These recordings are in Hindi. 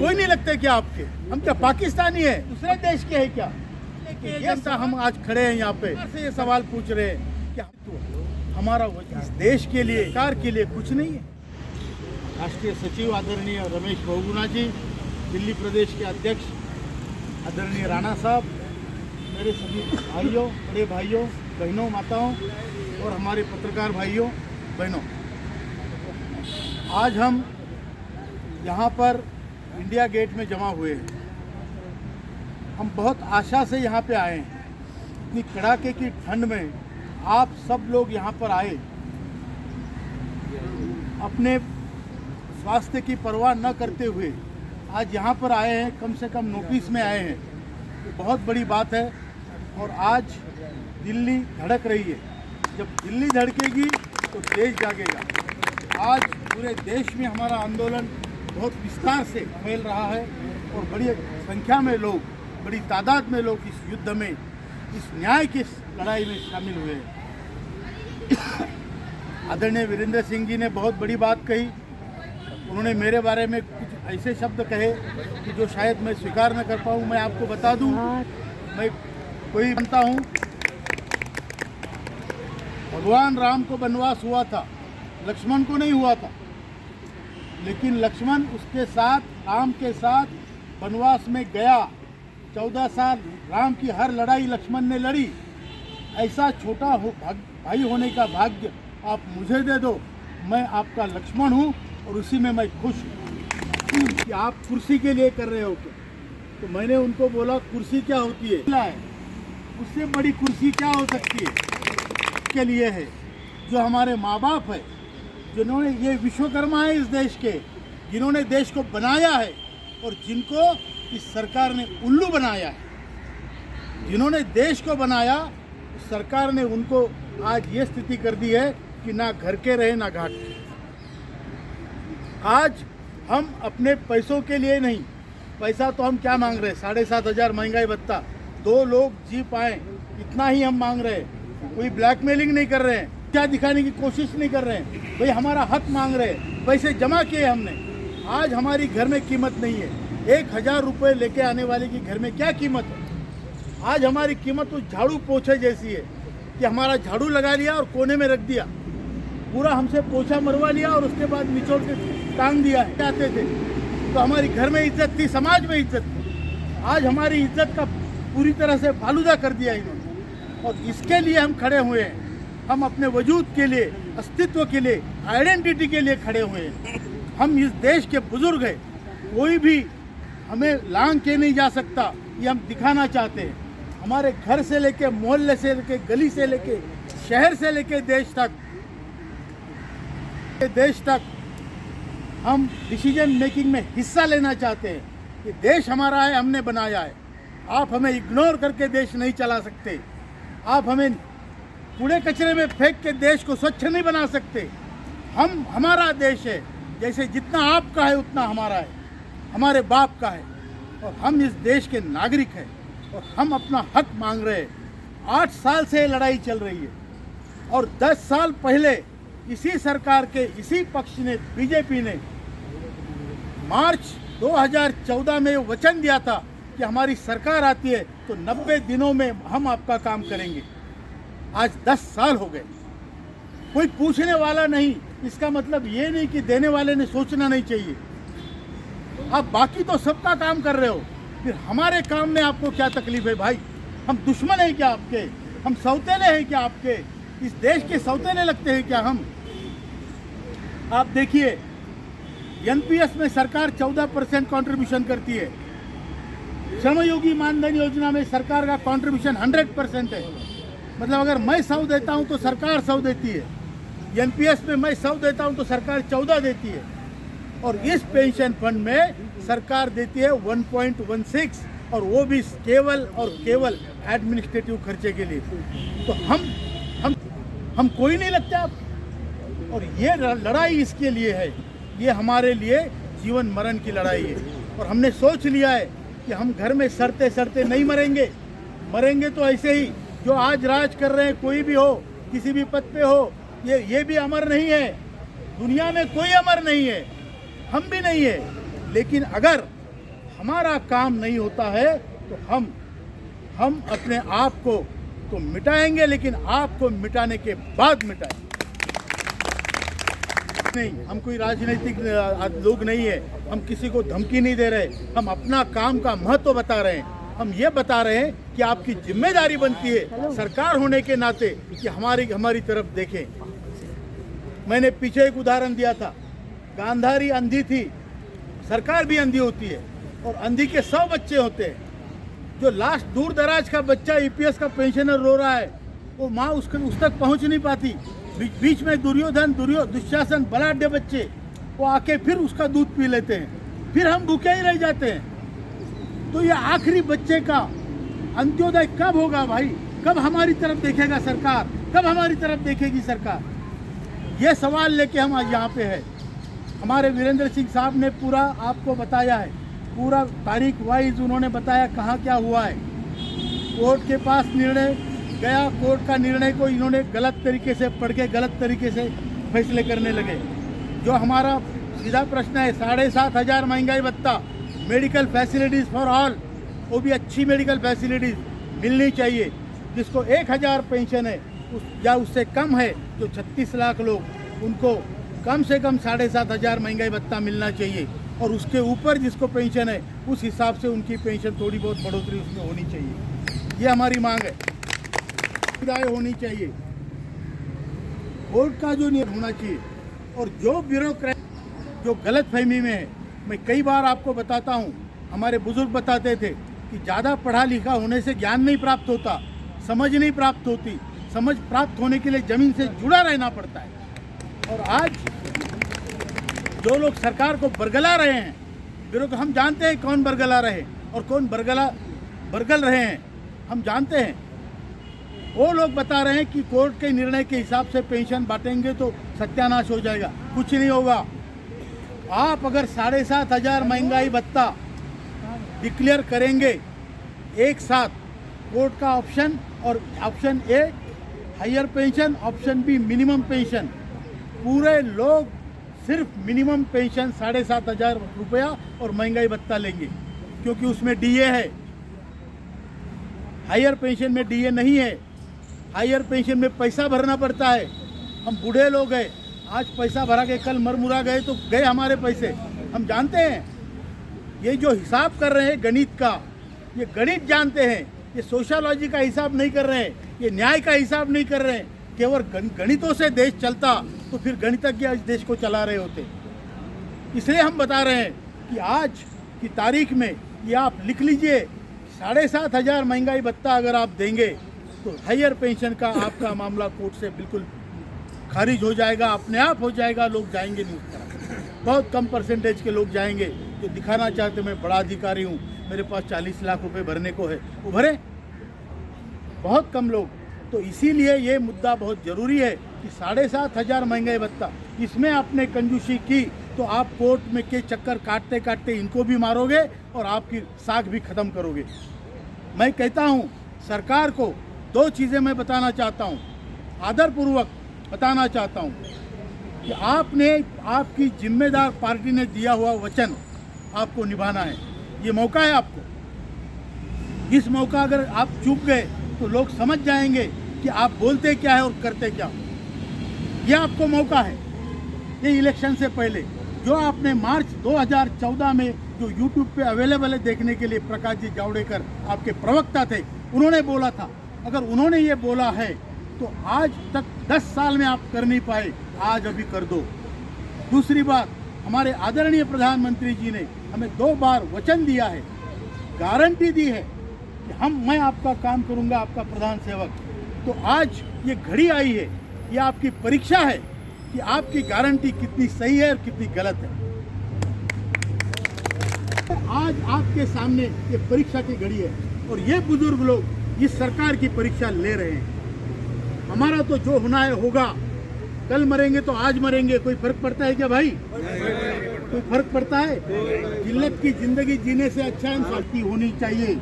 कोई नहीं लगते क्या आपके? हम क्या पाकिस्तानी है, दूसरे देश के हैं क्या? ये हम आज खड़े हैं यहाँ पे से ये सवाल पूछ रहे हैं कि तो हमारा इस देश के लिए, सरकार के लिए कुछ नहीं है। राष्ट्रीय सचिव आदरणीय रमेश बहुगुणा जी, दिल्ली प्रदेश के अध्यक्ष आदरणीय राणा साहब, मेरे सभी भाइयों, बड़े भाइयों, बहनों, माताओं और हमारे पत्रकार भाइयों बहनों, आज हम यहाँ पर इंडिया गेट में जमा हुए हैं। हम बहुत आशा से यहाँ पे आए हैं। इतनी कड़ाके की ठंड में आप सब लोग यहाँ पर आए, अपने स्वास्थ्य की परवाह न करते हुए आज यहाँ पर आए हैं, कम से कम नोटिस में आए हैं। ये बहुत बड़ी बात है। और आज दिल्ली धड़क रही है। जब दिल्ली धड़केगी तो देश जागेगा। आज पूरे देश में हमारा आंदोलन बहुत विस्तार से फैल रहा है और बड़ी संख्या में लोग, बड़ी तादाद में लोग इस युद्ध में, इस न्याय की लड़ाई में शामिल हुए हैं। आदरणीय वीरेंद्र सिंह जी ने बहुत बड़ी बात कही। उन्होंने मेरे बारे में कुछ ऐसे शब्द कहे कि जो शायद मैं स्वीकार न कर पाऊँ। मैं आपको बता दूं, मैं कोई बनता हूँ। भगवान राम को वनवास हुआ था, लक्ष्मण को नहीं हुआ था, लेकिन लक्ष्मण उसके साथ, राम के साथ वनवास में गया। 14 साल राम की हर लड़ाई लक्ष्मण ने लड़ी। ऐसा छोटा भाई होने का भाग्य आप मुझे दे दो। मैं आपका लक्ष्मण हूँ और उसी में मैं खुश हूँ। कि आप कुर्सी के लिए कर रहे हो क्या? तो मैंने उनको बोला, कुर्सी क्या होती है? उससे बड़ी कुर्सी क्या हो सकती है? के लिए है जो हमारे माँ बाप है, जिन्होंने, ये विश्वकर्मा है इस देश के, जिन्होंने देश को बनाया है और जिनको इस सरकार ने उल्लू बनाया है। जिन्होंने देश को बनाया, सरकार ने उनको आज ये स्थिति कर दी है कि ना घर के रहे ना घाट के। आज हम अपने पैसों के लिए नहीं, पैसा तो हम क्या मांग रहे हैं? 7,500 महंगाई भत्ता, 2 लोग जी पाएँ, इतना ही हम मांग रहे हैं। कोई ब्लैकमेलिंग नहीं कर रहे हैं, क्या दिखाने की कोशिश नहीं कर रहे हैं। भाई हमारा हक मांग रहे हैं, पैसे जमा किए हमने। आज हमारी घर में कीमत नहीं है। 1,000 रुपये लेके आने वाले की घर में क्या कीमत है? आज हमारी कीमत उस झाड़ू पोछे जैसी है कि हमारा झाड़ू लगा लिया और कोने में रख दिया, पूरा हमसे पोछा मरवा लिया और उसके बाद निचोड़ के टांग दिया। चाहते थे तो हमारी घर में इज्जत थी, समाज में इज्जत थी। आज हमारी इज्जत का पूरी तरह से फालूदा कर दिया इन्होंने। और इसके लिए हम खड़े हुए हैं। हम अपने वजूद के लिए, अस्तित्व के लिए, आइडेंटिटी के लिए खड़े हुए हैं। हम इस देश के बुजुर्ग हैं, कोई भी हमें लांग के नहीं जा सकता, ये हम दिखाना चाहते हैं। हमारे घर से लेके, मोहल्ले से लेके, गली से लेके, शहर से लेके देश तक हम डिसीजन मेकिंग में हिस्सा लेना चाहते हैं। ये देश हमारा है, हमने बनाया है। आप हमें इग्नोर करके देश नहीं चला सकते। आप हमें कूड़े कचरे में फेंक के देश को स्वच्छ नहीं बना सकते। हमारा देश है, जैसे जितना आपका है उतना हमारा है, हमारे बाप का है। और हम इस देश के नागरिक हैं और हम अपना हक मांग रहे हैं। 8 साल से लड़ाई चल रही है और 10 साल पहले इसी सरकार के, इसी पक्ष ने, बीजेपी ने मार्च 2014 में वचन दिया था कि हमारी सरकार आती है तो 90 दिनों में हम आपका काम करेंगे। आज 10 साल हो गए, कोई पूछने वाला नहीं। इसका मतलब ये नहीं कि देने वाले ने सोचना नहीं चाहिए। आप बाकी तो सबका काम कर रहे हो, फिर हमारे काम में आपको क्या तकलीफ है? भाई हम दुश्मन हैं क्या आपके? हम सौतेले हैं क्या आपके? इस देश के सौतेले लगते हैं क्या हम? आप देखिए, एनपीएस में सरकार 14% कंट्रीब्यूशन करती है। श्रमयोगी मानधन योजना में सरकार का कंट्रीब्यूशन 100% है। मतलब अगर मैं 100 देता हूं तो सरकार 100 देती है। एनपीएस में मैं 100 देता हूं तो सरकार 14 देती है। और इस पेंशन फंड में सरकार देती है 1.16, और वो भी केवल और केवल एडमिनिस्ट्रेटिव खर्चे के लिए। तो हम कोई नहीं लगते आप। और ये लड़ाई इसके लिए है, ये हमारे लिए जीवन मरण की लड़ाई है। और हमने सोच लिया है कि हम घर में सड़ते सड़ते नहीं मरेंगे। मरेंगे तो ऐसे ही, जो आज राज कर रहे हैं, कोई भी हो, किसी भी पद पे हो, ये भी अमर नहीं है। दुनिया में कोई अमर नहीं है, हम भी नहीं है। लेकिन अगर हमारा काम नहीं होता है तो हम अपने आप को तो मिटाएंगे, लेकिन आपको मिटाने के बाद मिटाएंगे। नहीं, हम कोई राजनीतिक लोग नहीं है, हम किसी को धमकी नहीं दे रहे, हम अपना काम का महत्व बता रहे हैं। हम ये बता रहे हैं कि आपकी जिम्मेदारी बनती है सरकार होने के नाते कि हमारी तरफ देखें। मैंने पीछे एक उदाहरण दिया था, गांधारी अंधी थी, सरकार भी अंधी होती है और अंधी के 100 बच्चे होते हैं। जो लास्ट दूर दराज का बच्चा ईपीएस का पेंशनर रो रहा है, वो माँ उस तक पहुंच नहीं पाती। बीच में दुशासन बलाढ्य बच्चे वो आके फिर उसका दूध पी लेते हैं, फिर हम भूखे ही रह जाते हैं। तो ये आखिरी बच्चे का अंत्योदय कब होगा भाई? कब हमारी तरफ देखेगा सरकार? कब हमारी तरफ देखेगी सरकार? ये सवाल लेके हम आज यहाँ पे है। हमारे वीरेंद्र सिंह साहब ने पूरा आपको बताया है, पूरा तारीख वाइज उन्होंने बताया कहाँ क्या हुआ है। कोर्ट के पास निर्णय गया, कोर्ट का निर्णय को इन्होंने गलत तरीके से पढ़ के गलत तरीके से फैसले करने लगे। जो हमारा सीधा प्रश्न है, 7,500 महंगाई भत्ता, मेडिकल फैसिलिटीज़ फॉर ऑल, वो भी अच्छी मेडिकल फैसिलिटीज़ मिलनी चाहिए। जिसको 1,000 पेंशन है या उससे कम है, जो 36 लाख लोग, उनको कम से कम 7,500 महंगाई भत्ता मिलना चाहिए। और उसके ऊपर जिसको पेंशन है उस हिसाब से उनकी पेंशन थोड़ी बहुत बढ़ोतरी उसमें होनी चाहिए। ये हमारी मांग है। सुविधाएं होनी चाहिए, कोर्ट का जो नियम होना चाहिए। और जो ब्यूरोक्रेट जो गलत फहमी में है, मैं कई बार आपको बताता हूँ, हमारे बुजुर्ग बताते थे कि ज़्यादा पढ़ा लिखा होने से ज्ञान नहीं प्राप्त होता, समझ नहीं प्राप्त होती। समझ प्राप्त होने के लिए ज़मीन से जुड़ा रहना पड़ता है। और आज जो लोग सरकार को बरगला रहे हैं, हम जानते हैं कौन बरगला रहे और कौन बरगल रहे हैं, हम जानते हैं। वो लोग बता रहे हैं कि कोर्ट के निर्णय के हिसाब से पेंशन बांटेंगे तो सत्यानाश हो जाएगा। कुछ नहीं होगा। आप अगर 7,500 महंगाई भत्ता डिक्लेयर करेंगे एक साथ, कोर्ट का ऑप्शन और option A higher pension, option B minimum pension, पूरे लोग सिर्फ मिनिमम पेंशन 7,500 रुपया और महंगाई भत्ता लेंगे, क्योंकि उसमें डीए है। हायर पेंशन में डीए नहीं है। हायर पेंशन में पैसा भरना पड़ता है। हम बूढ़े लोग हैं, आज पैसा भरा के कल मरमुरा गए तो गए हमारे पैसे। हम जानते हैं ये जो हिसाब कर रहे हैं गणित का, ये गणित जानते हैं, ये सोशियोलॉजी का हिसाब नहीं कर रहे हैं, ये न्याय का हिसाब नहीं कर रहे हैं। केवल गणितों से देश चलता तो फिर गणितज्ञ इस देश को चला रहे होते। इसलिए हम बता रहे हैं कि आज की तारीख में ये आप लिख लीजिए, 7,500 महंगाई भत्ता अगर आप देंगे तो हायर पेंशन का आपका मामला कोर्ट से बिल्कुल खारिज हो जाएगा, अपने आप हो जाएगा। लोग जाएंगे नहीं उस तरह। बहुत कम परसेंटेज के लोग जाएंगे जो दिखाना चाहते मैं बड़ा अधिकारी हूँ, मेरे पास 40 लाख रुपए भरने को है, वो भरे। बहुत कम लोग। तो इसीलिए ये मुद्दा बहुत ज़रूरी है कि 7,500 महंगाई भत्ता, इसमें आपने कंजूसी की तो आप कोर्ट में के चक्कर काटते काटते इनको भी मारोगे और आपकी साख भी ख़त्म करोगे। मैं कहता हूँ सरकार को 2 चीज़ें मैं बताना चाहता हूँ, आदरपूर्वक बताना चाहता हूँ कि आपकी जिम्मेदार पार्टी ने दिया हुआ वचन आपको निभाना है। ये मौका है आपको। इस मौका अगर आप चूक गए तो लोग समझ जाएंगे कि आप बोलते क्या है और करते क्या हो। ये आपको मौका है। ये इलेक्शन से पहले जो आपने मार्च 2014 में जो यूट्यूब पे अवेलेबल है देखने के लिए, प्रकाश जी जावड़ेकर आपके प्रवक्ता थे, उन्होंने बोला था। अगर उन्होंने ये बोला है तो आज तक 10 साल में आप कर नहीं पाए, आज अभी कर दो। दूसरी बात, हमारे आदरणीय प्रधानमंत्री जी ने हमें 2 बार वचन दिया है, गारंटी दी है कि मैं आपका काम करूंगा, आपका प्रधान सेवक। तो आज ये घड़ी आई है, ये आपकी परीक्षा है कि आपकी गारंटी कितनी सही है और कितनी गलत है। आज आपके सामने ये परीक्षा की घड़ी है और ये बुजुर्ग लोग इस सरकार की परीक्षा ले रहे हैं। हमारा तो जो होना है होगा, कल मरेंगे तो आज मरेंगे, कोई फर्क पड़ता है क्या भाई? कोई फर्क पड़ता है? जिल्लत की जिंदगी जीने से अच्छा इंसानी होनी चाहिए।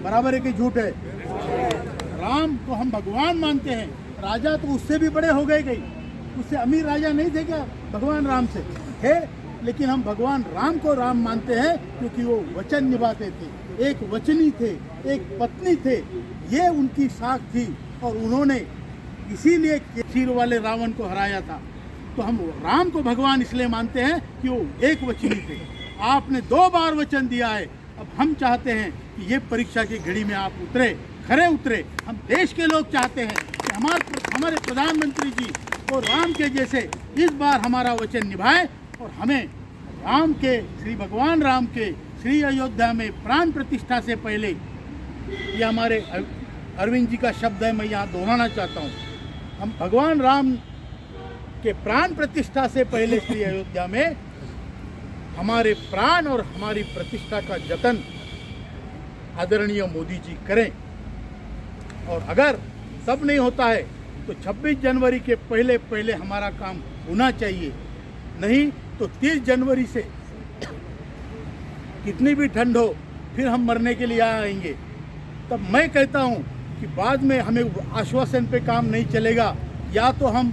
बराबर है कि झूठ है? राम को हम भगवान मानते हैं, राजा तो उससे भी बड़े हो गए, उससे अमीर राजा नहीं थे क्या भगवान राम से थे? लेकिन हम भगवान राम को राम मानते हैं क्योंकि वो वचन निभाते थे, एक वचनी थे, एक पत्नी थे, ये उनकी साख थी और उन्होंने इसीलिए चीर वाले रावण को हराया था। तो हम राम को भगवान इसलिए मानते हैं कि वो एक वचनी थे। आपने 2 बार वचन दिया है, अब हम चाहते हैं कि ये परीक्षा की घड़ी में आप उतरे, खरे उतरे। हम देश के लोग चाहते हैं कि हमारे प्रधानमंत्री जी को राम के जैसे इस बार हमारा वचन निभाए और हमें राम के, श्री भगवान राम के श्री अयोध्या में प्राण प्रतिष्ठा से पहले, ये हमारे अरविंद जी का शब्द है, मैं यहाँ दोहराना चाहता हूँ, हम भगवान राम के प्राण प्रतिष्ठा से पहले श्री अयोध्या में हमारे प्राण और हमारी प्रतिष्ठा का जतन आदरणीय मोदी जी करें। और अगर सब नहीं होता है तो 26 जनवरी के पहले पहले हमारा काम होना चाहिए, नहीं तो 30 जनवरी से कितनी भी ठंड हो फिर हम मरने के लिए आएंगे। तब मैं कहता हूँ कि बाद में हमें आश्वासन पे काम नहीं चलेगा, या तो हम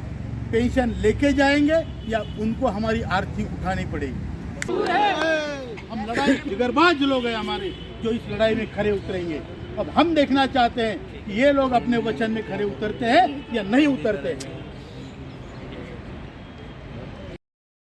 पेंशन लेके जाएंगे या उनको हमारी आर्थिक उठानी पड़ेगी। हम लड़ाई जिगरबाज लोग हैं हमारे, जो इस लड़ाई में खरे उतरेंगे। अब हम देखना चाहते हैं कि ये लोग अपने वचन में खरे उतरते हैं या नहीं उतरते हैं।